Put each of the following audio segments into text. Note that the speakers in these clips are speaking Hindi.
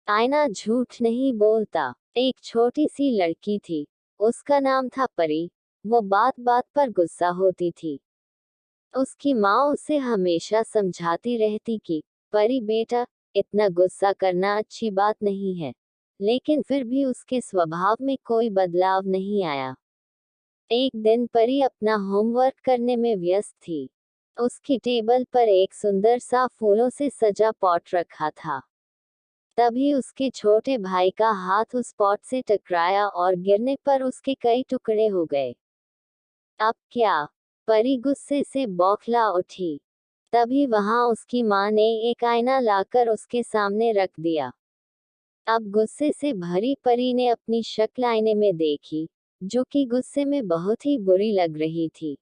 आईना झूठ नहीं बोलता। एक छोटी सी लड़की थी। उसका नाम था परी। वो बात बात पर गुस्सा होती थी। उसकी माँ उसे हमेशा समझाती रहती कि परी बेटा, इतना गुस्सा करना अच्छी बात नहीं है। लेकिन फिर भी उसके स्वभाव में कोई बदलाव नहीं आया। एक दिन परी अपना होमवर्क करने में व्यस्त थी। उसकी टेबल पर एक सुंदर सा फूलों से सजा पॉट रखा था। तभी उसके छोटे भाई का हाथ उस पॉट से टकराया और गिरने पर उसके कई टुकड़े हो गए। अब क्या? परी गुस्से से बौखला उठी। तभी वहां उसकी माँ ने एक आईना लाकर उसके सामने रख दिया। अब गुस्से से भरी परी ने अपनी शक्ल आईने में देखी, जो कि गुस्से में बहुत ही बुरी लग रही थी।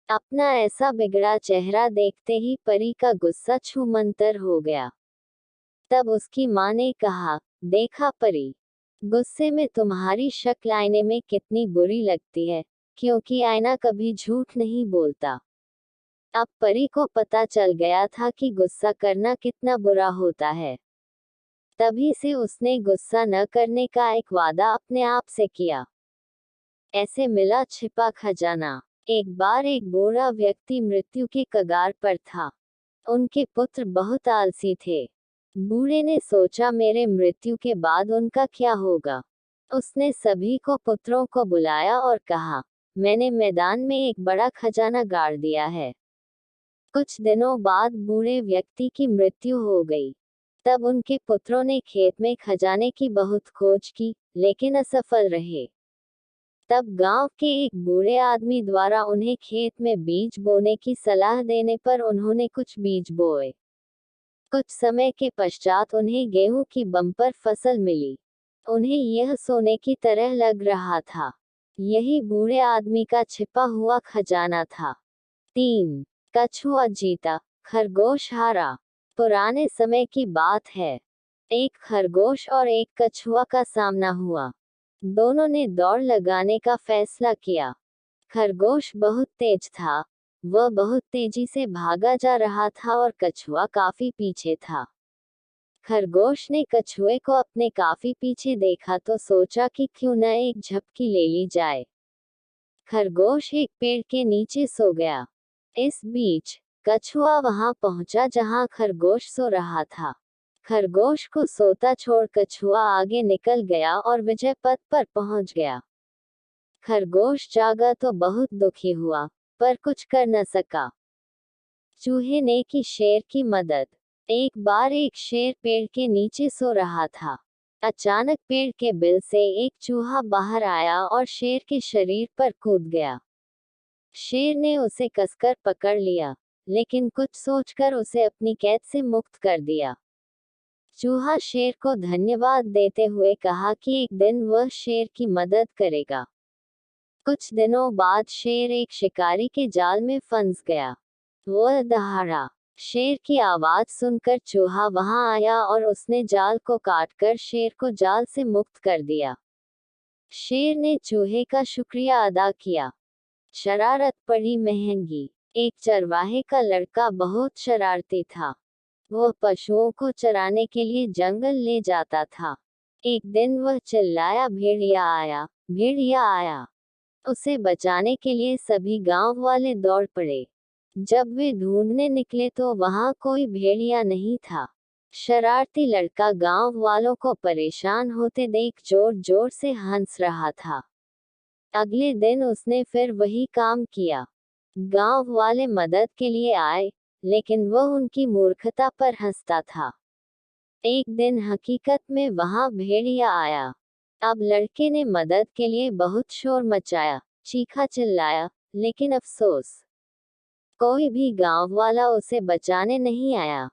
अपना ऐसा बिगड़ा चेहरा देखते ही परी का गुस्सा छूमंतर हो गया। तब उसकी माँ ने कहा, देखा परी, गुस्से में तुम्हारी शक्ल आईने में कितनी बुरी लगती है, क्योंकि आईना कभी झूठ नहीं बोलता। अब परी को पता चल गया था कि गुस्सा करना कितना बुरा होता है। तभी से उसने गुस्सा न करने का एक वादा अपने आप से किया। ऐसे मिला छिपा खजाना। एक बार एक बूढ़ा व्यक्ति मृत्यु के कगार पर था। उनके पुत्र बहुत आलसी थे। बूढ़े ने सोचा, मेरे मृत्यु के बाद उनका क्या होगा। उसने सभी को पुत्रों को बुलाया और कहा, मैंने मैदान में एक बड़ा खजाना गाड़ दिया है। कुछ दिनों बाद बूढ़े व्यक्ति की मृत्यु हो गई। तब उनके पुत्रों ने खेत में खजाने की बहुत खोज की, लेकिन असफल रहे। तब गांव के एक बूढ़े आदमी द्वारा उन्हें खेत में बीज बोने की सलाह देने पर उन्होंने कुछ बीज बोए। कुछ समय के पश्चात उन्हें गेहूं की बम्पर फसल मिली। उन्हें यह सोने की तरह लग रहा था। यही बूढ़े आदमी का छिपा हुआ खजाना था। 3. कछुआ जीता, खरगोश हारा। पुराने समय की बात है। एक खरगोश और एक कछुआ का सामना हुआ। दोनों ने दौड़ लगाने का फैसला किया। खरगोश बहुत तेज था। वह बहुत तेजी से भागा जा रहा था और कछुआ काफी पीछे था। खरगोश ने कछुए को अपने काफी पीछे देखा तो सोचा कि क्यों न एक झपकी ले ली जाए। खरगोश एक पेड़ के नीचे सो गया। इस बीच कछुआ वहां पहुंचा जहां खरगोश सो रहा था। खरगोश को सोता छोड़ कछुआ आगे निकल गया और विजय पथ पर पहुंच गया। खरगोश जागा तो बहुत दुखी हुआ, पर कुछ कर न सका। चूहे ने की शेर की मदद। एक बार एक शेर पेड़ के नीचे सो रहा था। अचानक पेड़ के बिल से एक चूहा बाहर आया और शेर के शरीर पर कूद गया। शेर ने उसे कसकर पकड़ लिया, लेकिन कुछ सोचकर उसे अपनी कैद से मुक्त कर दिया। चूहा शेर को धन्यवाद देते हुए कहा कि एक दिन वह शेर की मदद करेगा। कुछ दिनों बाद शेर एक शिकारी के जाल में फंस गया। वह दहाड़ा। शेर की आवाज सुनकर चूहा वहां आया और उसने जाल को काटकर शेर को जाल से मुक्त कर दिया। शेर ने चूहे का शुक्रिया अदा किया। शरारत पड़ी महंगी। एक चरवाहे का लड़का बहुत शरारती था। वह पशुओं को चराने के लिए जंगल ले जाता था। एक दिन वह चिल्लाया, भेड़िया आया, भेड़िया आया। उसे बचाने के लिए सभी गांव वाले दौड़ पड़े। जब वे ढूंढने निकले तो वहां कोई भेड़िया नहीं था। शरारती लड़का गांव वालों को परेशान होते देख जोर जोर से हंस रहा था। अगले दिन उसने फिर वही काम किया। गांव वाले मदद के लिए आए, लेकिन वह उनकी मूर्खता पर हंसता था। एक दिन हकीकत में वहां भेड़िया आया। अब लड़के ने मदद के लिए बहुत शोर मचाया, चीखा चिल्लाया, लेकिन अफसोस, कोई भी गांव वाला उसे बचाने नहीं आया।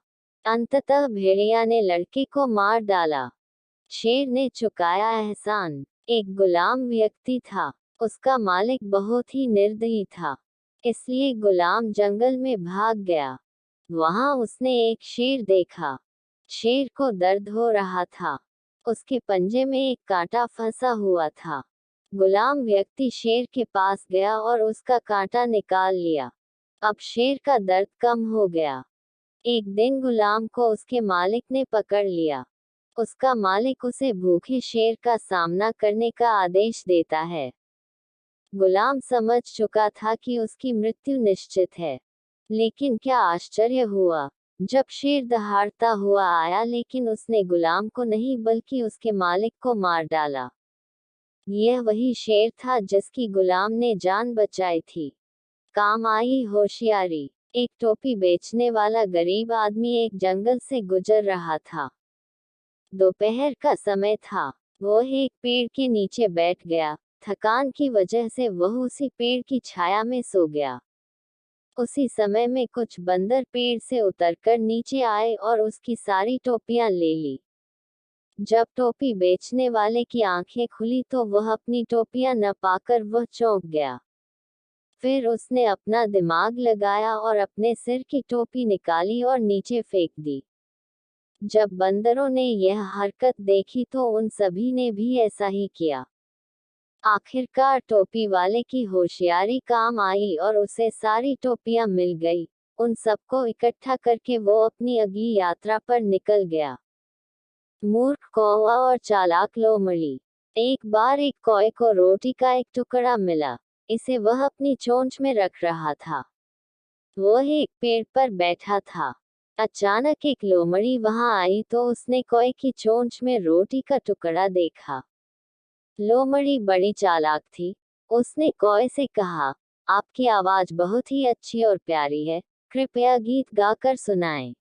अंततः भेड़िया ने लड़के को मार डाला। शेर ने चुकाया एहसान। एक गुलाम व्यक्ति था। उसका मालिक बहुत ही निर्दयी था, इसलिए गुलाम जंगल में भाग गया। वहां उसने एक शेर देखा। शेर को दर्द हो रहा था। उसके पंजे में एक कांटा फंसा हुआ था। गुलाम व्यक्ति शेर के पास गया और उसका कांटा निकाल लिया। अब शेर का दर्द कम हो गया। एक दिन गुलाम को उसके मालिक ने पकड़ लिया। उसका मालिक उसे भूखे शेर का सामना करने का आदेश देता है। गुलाम समझ चुका था कि उसकी मृत्यु निश्चित है, लेकिन क्या आश्चर्य हुआ जब शेर दहाड़ता हुआ आया, लेकिन उसने गुलाम को नहीं बल्कि उसके मालिक को मार डाला। यह वही शेर था जिसकी गुलाम ने जान बचाई थी। काम आई होशियारी। एक टोपी बेचने वाला गरीब आदमी एक जंगल से गुजर रहा था। दोपहर का समय था। वो एक पेड़ के नीचे बैठ गया। थकान की वजह से वह उसी पेड़ की छाया में सो गया। उसी समय में कुछ बंदर पेड़ से उतरकर नीचे आए और उसकी सारी टोपियां ले ली। जब टोपी बेचने वाले की आंखें खुली तो वह अपनी टोपियां न पाकर वह चौंक गया। फिर उसने अपना दिमाग लगाया और अपने सिर की टोपी निकाली और नीचे फेंक दी। जब बंदरों ने यह हरकत देखी तो उन सभी ने भी ऐसा ही किया। आखिरकार टोपी वाले की होशियारी काम आई और उसे सारी टोपियां मिल गई। उन सबको इकट्ठा करके वो अपनी अगली यात्रा पर निकल गया। मूर्ख कौवा और चालाक लोमड़ी। एक बार एक कौवे को रोटी का एक टुकड़ा मिला। इसे वह अपनी चोंच में रख रहा था। वह एक पेड़ पर बैठा था। अचानक एक लोमड़ी वहां आई तो उसने कौवे की चोंच में रोटी का टुकड़ा देखा। लोमड़ी बड़ी चालाक थी। उसने कौवे से कहा, आपकी आवाज बहुत ही अच्छी और प्यारी है, कृपया गीत गाकर सुनाएं।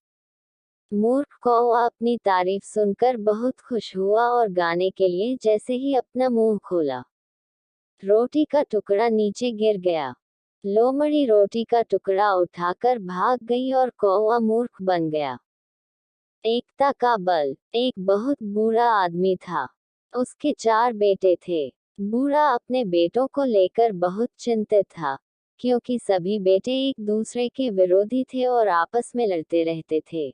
मूर्ख कौवा अपनी तारीफ सुनकर बहुत खुश हुआ और गाने के लिए जैसे ही अपना मुंह खोला, रोटी का टुकड़ा नीचे गिर गया। लोमड़ी रोटी का टुकड़ा उठाकर भाग गई और कौवा मूर्ख बन गया। एकता का बल। एक बहुत बूढ़ा आदमी था। उसके 4 बेटे थे। बूढ़ा अपने बेटों को लेकर बहुत चिंतित था, क्योंकि सभी बेटे एक दूसरे के विरोधी थे और आपस में लड़ते रहते थे।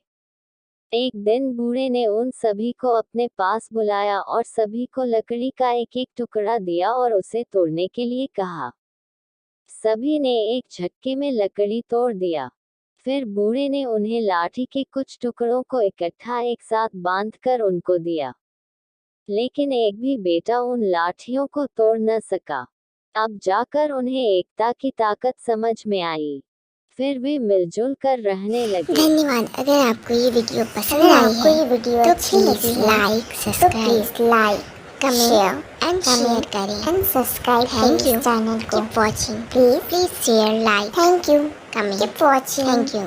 एक दिन बूढ़े ने उन सभी को अपने पास बुलाया और सभी को लकड़ी का एक एक टुकड़ा दिया और उसे तोड़ने के लिए कहा। सभी ने एक झटके में लकड़ी तोड़ दिया। फिर बूढ़े ने उन्हें लाठी के कुछ टुकड़ों को इकट्ठा एक साथ बांधकर उनको दिया, लेकिन एक भी बेटा उन लाठियों को तोड़ न सका। अब जाकर उन्हें एकता की ताकत समझ में आई। फिर वे मिलजुल कर रहने लगे। धन्यवाद। अगर आपको ये वीडियो पसंद आई है तो please like, subscribe, comment and share करें एंड सब्सक्राइब चैनल को। Keep watching. Please share, like, thank you, comment, keep watching, thank you.